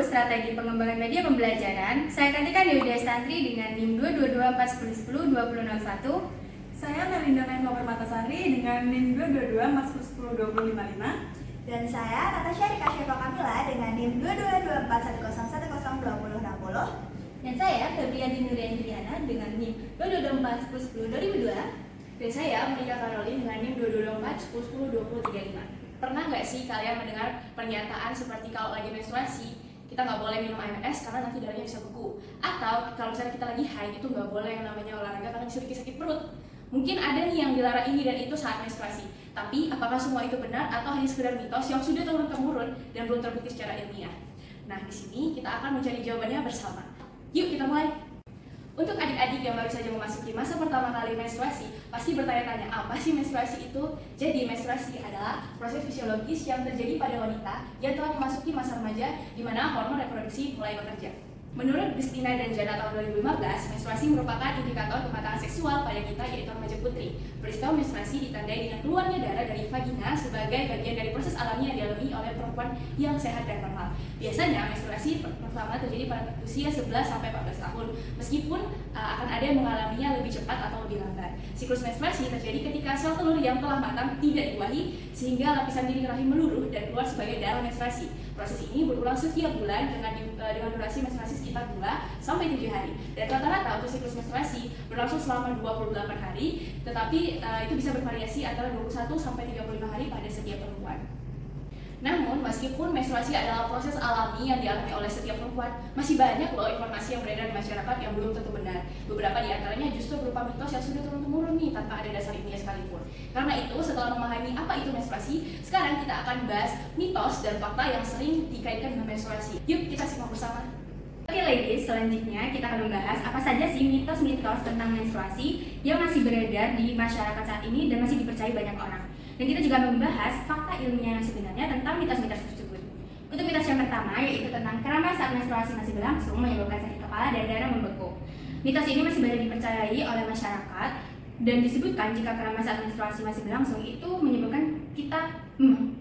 Strategi Pengembangan Media Pembelajaran. Saya Kartika Dewi Destantri dengan NIM 22241102001. Saya Melinda Menko Permatasari dengan NIM 22241101055. Dan saya Natasha Rika Syefa Kamila dengan NIM 2224101102060. Dan saya Febrianti Nuriandriana dengan NIM 22241102002. Dan saya Monika Karolin dengan NIM 22410102035. Pernah nggak sih kalian mendengar pernyataan seperti kalau lagi menstruasi kita nggak boleh minum air es karena nanti darahnya bisa beku, atau kalau misalnya kita lagi haid itu nggak boleh yang namanya olahraga karena bisa bikin sakit perut? Mungkin ada nih yang dilarang ini dan itu saat menstruasi, tapi apakah semua itu benar atau hanya sekedar mitos yang sudah turun-temurun dan belum terbukti secara ilmiah? Nah, di sini kita akan mencari jawabannya bersama. Yuk kita mulai. Untuk adik-adik yang baru saja memasuki masa pertama kali menstruasi, pasti bertanya-tanya apa sih menstruasi itu? Jadi menstruasi adalah proses fisiologis yang terjadi pada wanita yang telah memasuki masa remaja di mana hormon reproduksi mulai bekerja. Menurut Christina dan Jana tahun 2015, menstruasi merupakan indikator kematangan seksual pada kita yaitu remaja putri. Peristiwa menstruasi ditandai dengan keluarnya darah dari vagina sebagai bagian dari proses alami yang dialami oleh perempuan yang sehat dan normal. Biasanya menstruasi pertama terjadi pada usia 11-14 tahun, meskipun akan ada yang mengalaminya lebih cepat atau lebih lambat. Siklus menstruasi terjadi ketika sel telur yang telah matang tidak dibuahi sehingga lapisan dinding rahim meluruh dan keluar sebagai darah menstruasi. Proses ini berulang setiap bulan dengan durasi menstruasi sekitar 2-7 hari. Dan rata-rata untuk siklus menstruasi berlangsung selama 28 hari, tetapi itu bisa bervariasi antara 21-35 hari pada setiap perempuan. Namun, meskipun menstruasi adalah proses alami yang dialami oleh setiap perempuan, masih banyak loh informasi yang beredar di masyarakat yang belum tentu benar. Beberapa di antaranya justru berupa mitos yang sudah turun-temurun nih tanpa ada dasar ilmiah sekalipun. Karena itu, setelah memahami apa itu menstruasi, sekarang kita akan bahas mitos dan fakta yang sering dikaitkan dengan menstruasi. Yuk kita simak bersama. Oke ladies, selanjutnya kita akan membahas apa saja sih mitos-mitos tentang menstruasi yang masih beredar di masyarakat saat ini dan masih dipercayai banyak orang. Dan kita juga membahas fakta ilmiah yang sebenarnya tentang mitos-mitos tersebut. Untuk mitos yang pertama yaitu tentang keramas saat menstruasi masih berlangsung menyebabkan sakit kepala dan darah membeku. Mitos ini masih banyak dipercayai oleh masyarakat dan disebutkan jika keramas saat menstruasi masih berlangsung itu menyebabkan kita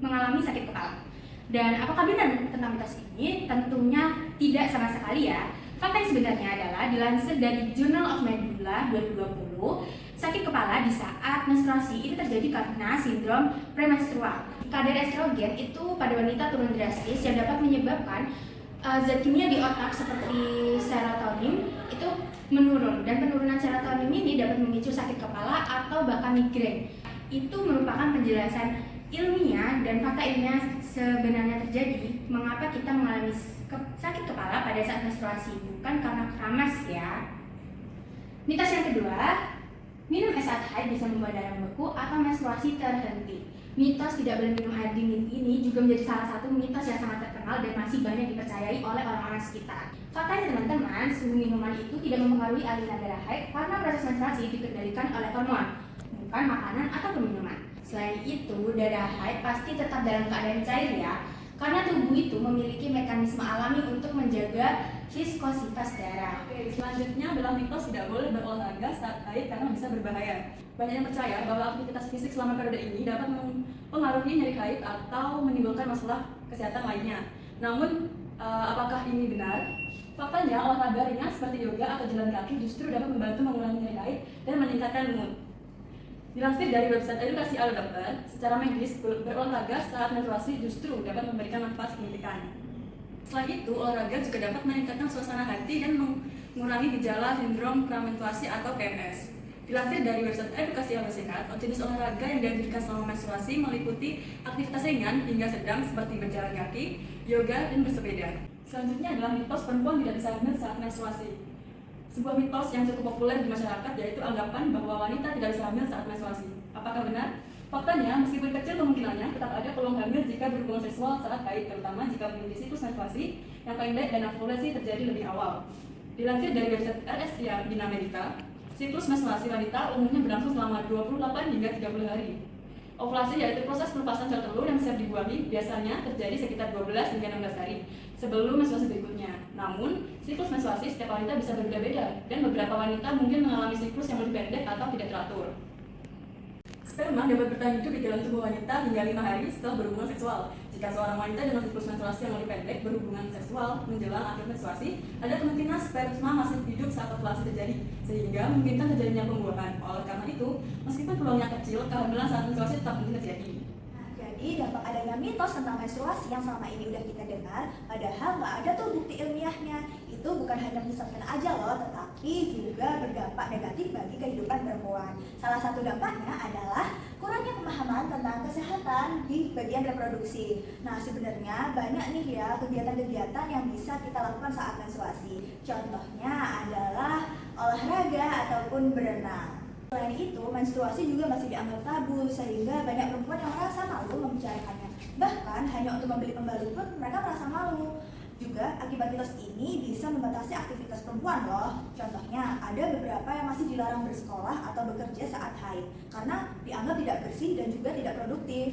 mengalami sakit kepala. Dan apakah benar tentang mitos ini? Tentunya tidak sama sekali ya. Fakta yang sebenarnya adalah dilansir dari Journal of Medulla 2020, sakit kepala di saat menstruasi itu terjadi karena sindrom premenstrual. Kadar estrogen itu pada wanita turun drastis yang dapat menyebabkan zat kimia di otak seperti serotonin itu menurun, dan penurunan serotonin ini dapat memicu sakit kepala atau bahkan migrain. Itu merupakan penjelasan ilmiah dan fakta ilmiah sebenarnya terjadi mengapa kita mengalami sakit kepala pada saat menstruasi, bukan karena keramas ya. Mitos yang kedua, minum es saat haid bisa membuat darah membeku atau menstruasi terhenti. Mitos tidak boleh minum air dingin ini juga menjadi salah satu mitos yang sangat terkenal dan masih banyak dipercayai oleh orang-orang sekitar. Faktanya teman-teman, suhu minuman itu tidak mempengaruhi aliran darah haid karena proses menstruasi dikendalikan oleh hormon, bukan makanan atau minuman. Selain itu, darah haid pasti tetap dalam keadaan cair ya, karena tubuh itu memiliki mekanisme alami untuk menjaga viskositas darah. Oke, selanjutnya adalah mitos tidak boleh berolahraga saat haid karena bisa berbahaya. Banyak yang percaya bahwa aktivitas fisik selama periode ini dapat mempengaruhi nyeri haid atau menimbulkan masalah kesehatan lainnya. Namun, apakah ini benar? Faktanya, olahraga ringan seperti yoga atau jalan kaki justru dapat membantu mengurangi nyeri haid dan meningkatkan mood. Dilansir dari website Edukasi Ala Dokter, secara medis berolahraga saat menstruasi justru dapat memberikan manfaat signifikan. Selain itu, olahraga juga dapat meningkatkan suasana hati dan mengurangi gejala sindrom pramenstruasi atau PMS. Dilansir dari website Edukasi Ala Sehat, jenis olahraga yang dianjurkan selama menstruasi meliputi aktivitas ringan hingga sedang seperti berjalan kaki, yoga, dan bersepeda. Selanjutnya adalah mitos perempuan tidak bisa hamil saat menstruasi. Sebuah mitos yang cukup populer di masyarakat yaitu anggapan bahwa wanita tidak bisa hamil saat menstruasi. Apakah benar? Faktanya, meskipun kecil kemungkinannya, tetap ada peluang hamil jika berhubungan seksual saat haid, terutama jika mengikuti siklus menstruasi yang pendek dan ovulasi terjadi lebih awal. Dilansir dari website RSIA Bina Medica, siklus menstruasi wanita umumnya berlangsung selama 28 hingga 30 hari. Ovulasi yaitu proses pelepasan sel telur yang siap dibuahi biasanya terjadi sekitar 12 hingga 16 hari sebelum menstruasi berikutnya. Namun, siklus menstruasi setiap wanita bisa berbeda-beda dan beberapa wanita mungkin mengalami siklus yang lebih pendek atau tidak teratur. Sperma dapat bertahan hidup di dalam tubuh wanita hingga 5 hari setelah berhubungan seksual. Jika seorang wanita dengan siklus menstruasi yang lebih pendek berhubungan seksual menjelang akhir menstruasi, ada kemungkinan sperma masih hidup saat ovulasi terjadi, sehingga memungkinkan terjadinya pembuahan. Oleh karena itu, meskipun peluangnya kecil, kehamilan saat menstruasi tetap mungkin terjadi. Jadi dampak adanya mitos tentang menstruasi yang selama ini udah kita dengar, padahal nggak ada tuh bukti ilmiahnya. Itu bukan hanya menyesatkan aja loh, tetapi juga berdampak negatif bagi kehidupan perempuan. Salah satu dampaknya adalah kurangnya pemahaman tentang kesehatan di bagian reproduksi. Nah, sebenarnya banyak nih ya kegiatan-kegiatan yang bisa kita lakukan saat menstruasi. Contohnya adalah olahraga ataupun berenang. Selain itu, menstruasi juga masih dianggap tabu sehingga banyak perempuan yang merasa malu membicarakannya. Bahkan hanya untuk membeli pembalut pun mereka merasa malu. Juga akibat mitos ini bisa membatasi aktivitas perempuan loh. Contohnya, ada beberapa yang masih dilarang bersekolah atau bekerja saat haid karena dianggap tidak bersih dan juga tidak produktif.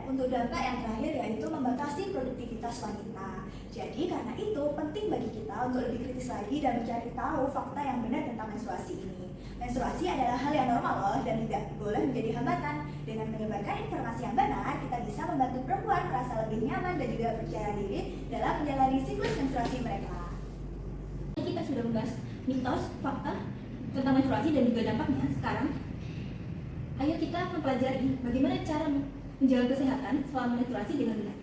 Untuk dampak yang terakhir yaitu membatasi produktivitas wanita. Jadi karena itu penting bagi kita untuk lebih kritis lagi dan mencari tahu fakta yang benar tentang menstruasi ini. Menstruasi adalah hal yang normal loh dan tidak boleh menjadi hambatan. Dengan menyebarkan informasi yang benar, kita bisa membantu perempuan merasa lebih nyaman dan juga percaya diri dalam menjalani siklus menstruasi mereka. Kita sudah membahas mitos, fakta tentang menstruasi dan juga dampaknya. Sekarang, ayo kita mempelajari bagaimana cara menjaga kesehatan selama menstruasi dengan benar.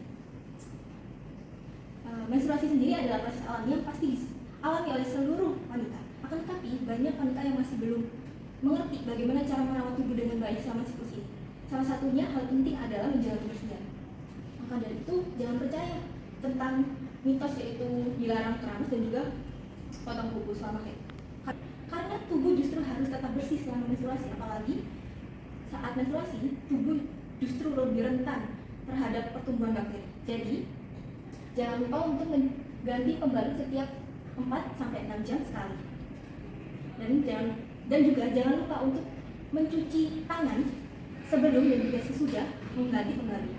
Menstruasi sendiri adalah proses alami yang pasti dialami oleh seluruh wanita. Akan tetapi, banyak wanita yang masih belum mengerti bagaimana cara merawat tubuh dengan baik selama siklus ini. Salah satunya hal penting adalah menjaga kebersihan. Maka dari itu, jangan percaya tentang mitos yaitu dilarang keramas dan juga potong kuku selama haid. Karena tubuh justru harus tetap bersih selama menstruasi, apalagi saat menstruasi tubuh justru lebih rentan terhadap pertumbuhan bakteri. Jadi, jangan lupa untuk mengganti pembalut setiap 4-6 jam sekali. Dan juga jangan lupa untuk mencuci tangan sebelum dan juga sesudah mengganti pembalut.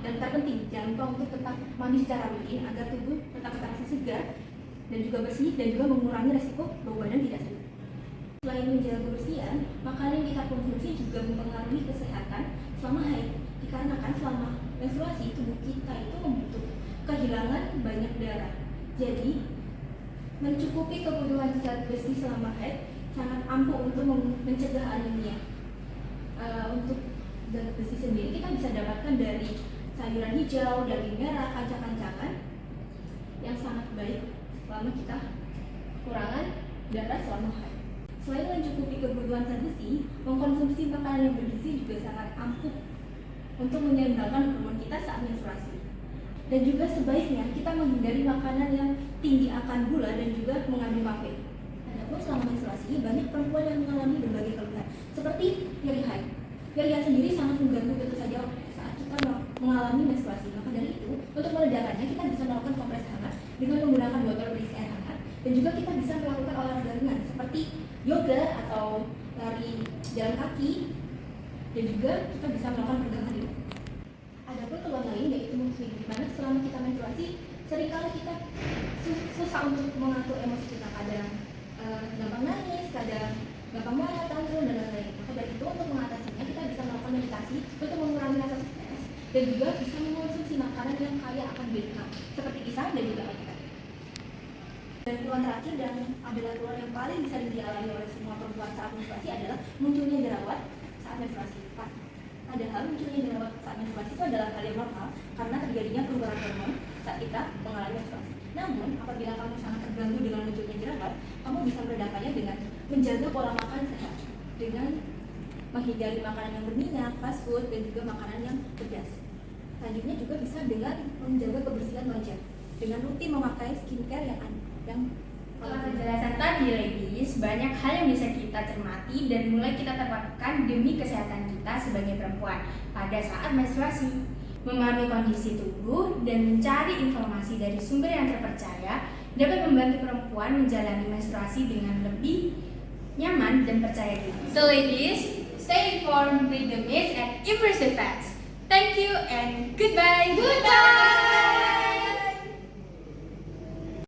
Dan terpenting, jangan lupa untuk tetap mandi secara rutin agar tubuh tetap terasa segar dan juga bersih dan juga mengurangi resiko bau badan tidak sedap. Selain menjaga kebersihan, makanan yang kita konsumsi juga mempengaruhi kesehatan selama haid. Dikarenakan selama menstruasi tubuh kita itu membutuhkan kehilangan banyak darah. Jadi, mencukupi kebutuhan zat besi selama haid sangat ampuh untuk mencegah anemia. Untuk zat besi sendiri kita bisa dapatkan dari sayuran hijau, daging merah, kacang-kacangan yang sangat baik selama kita kekurangan darah selama haid. Selain mencukupi kebutuhan zat besi, mengkonsumsi makanan yang bergizi juga sangat ampuh untuk menyeimbangkan hormon kita saat menstruasi. Dan juga sebaiknya kita menghindari makanan yang tinggi akan gula dan juga mengandung kafein. Adapun selama menstruasi, banyak perempuan yang mengalami berbagai keluhan seperti nyeri haid. Nyeri sendiri sangat mengganggu tentu saja saat kita mengalami menstruasi. Maka dari itu, untuk meredakannya kita bisa melakukan kompres hangat dengan menggunakan botol berisi air hangat, dan juga kita bisa melakukan olahraga ringan seperti yoga atau lari jalan kaki, dan juga kita bisa melakukan peregangan diri. Adapun keluhan lain yaitu mungkin di mana selama kita menstruasi seringkali kita susah untuk mengatur emosi kita, kadang gampang nangis, kadang gampang marah, tantrum dan lain-lain. Maka dari itu untuk mengatasinya kita bisa melakukan meditasi untuk mengurangi rasa stres dan juga bisa mengonsumsi makanan yang kaya akan BCA seperti pisang dan juga alpukat. Dan keluhan terakhir dan adalah keluhan yang paling bisa dialami oleh semua perempuan saat menstruasi adalah munculnya jerawat saat menstruasi. Padahal munculnya jerawat saat menstruasi itu adalah hal yang normal karena terjadinya perubahan hormon saat kita mengalami menstruasi. Namun, apabila kamu sangat terganggu dengan munculnya jerawat, kamu bisa meredakannya dengan menjaga pola makan sehat, dengan menghindari makanan yang berminyak, fast food, dan juga makanan yang pedas. Selanjutnya juga bisa dengan menjaga kebersihan wajah, dengan rutin memakai skincare yang Setelah penjelasan tadi, ladies, banyak hal yang bisa kita cermati dan mulai kita terapkan demi kesehatan kita sebagai perempuan pada saat menstruasi. Memahami kondisi tubuh dan mencari informasi dari sumber yang terpercaya dapat membantu perempuan menjalani menstruasi dengan lebih nyaman dan percaya diri. So ladies, stay informed with the myths and impressive facts. Thank you and goodbye. Goodbye.